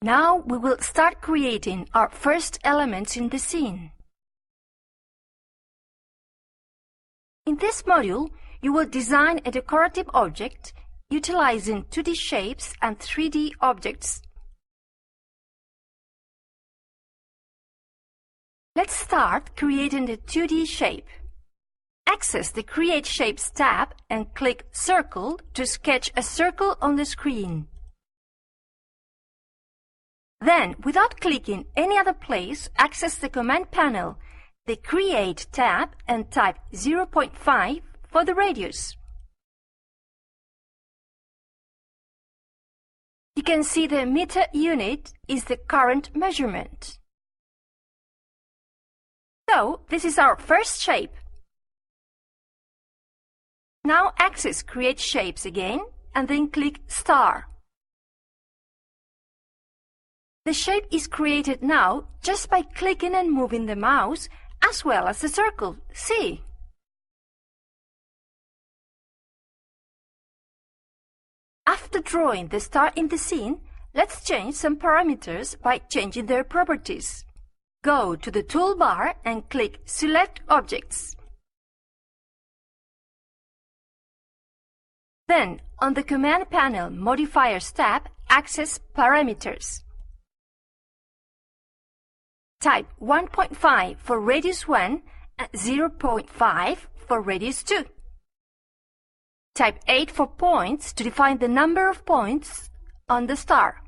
Now we will start creating our first elements in the scene. In this module, you will design a decorative object utilizing 2D shapes and 3D objects. Let's start creating the 2D shape. Access the Create Shapes tab and click Circle to sketch a circle on the screen. Then, without clicking any other place, access the Command panel, the Create tab, and type 0.5 for the radius. You can see the meter unit is the current measurement. So, this is our first shape. Now access Create Shapes again, and then click Star. The shape is created now just by clicking and moving the mouse, as well as the circle. See? After drawing the star in the scene, let's change some parameters by changing their properties. Go to the toolbar and click Select Objects. Then, on the Command panel Modifiers tab, access Parameters. Type 1.5 for radius 1 and 0.5 for radius 2. Type 8 for points to define the number of points on the star.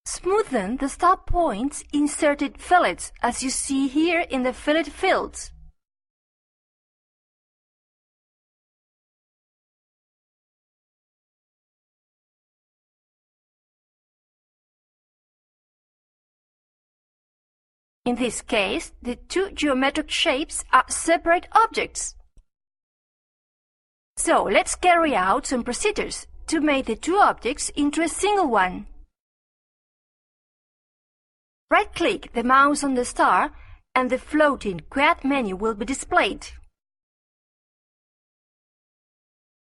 Smoothen the star points inserted fillets as you see here in the fillet fields. In this case, the two geometric shapes are separate objects. So let's carry out some procedures to make the two objects into a single one. Right-click the mouse on the star and the floating quad menu will be displayed.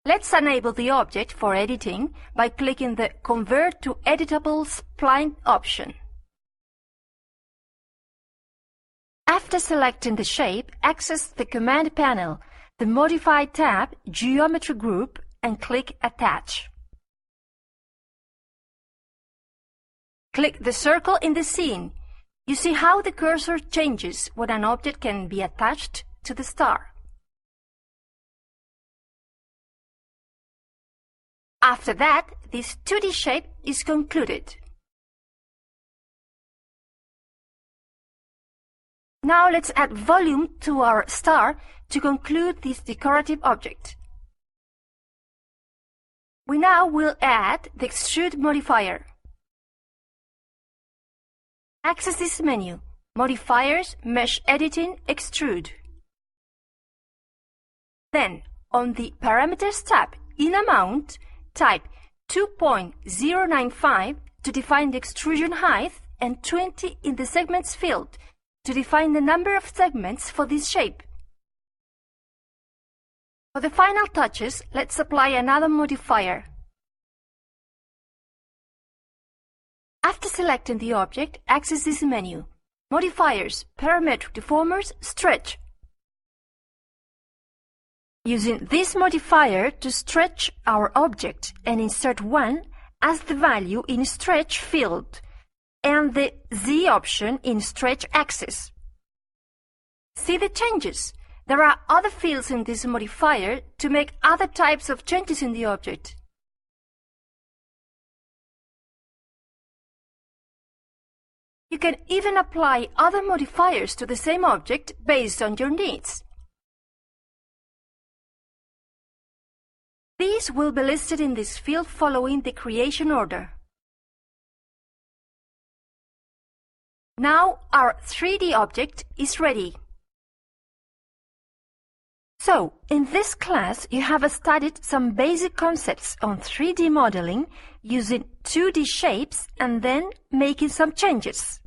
Let's enable the object for editing by clicking the Convert to Editable Spline option. After selecting the shape, access the Command panel, the Modify tab, Geometry group, and click Attach. Click the circle in the scene. You see how the cursor changes when an object can be attached to the star. After that, this 2D shape is concluded. Now let's add volume to our star to conclude this decorative object. We now will add the Extrude Modifier. Access this menu, Modifiers, Mesh Editing, Extrude. Then, on the Parameters tab, in Amount, type 2.095 to define the extrusion height and 20 in the Segments field to define the number of segments for this shape. For the final touches, let's apply another modifier. After selecting the object, access this menu, Modifiers, Parametric Deformers, Stretch. Using this modifier to stretch our object and insert 1 as the value in Stretch field and the Z option in Stretch axis. See the changes? There are other fields in this modifier to make other types of changes in the object. You can even apply other modifiers to the same object based on your needs. These will be listed in this field following the creation order. Now our 3D object is ready. So, in this class you have studied some basic concepts on 3D modeling using 2D shapes and then making some changes.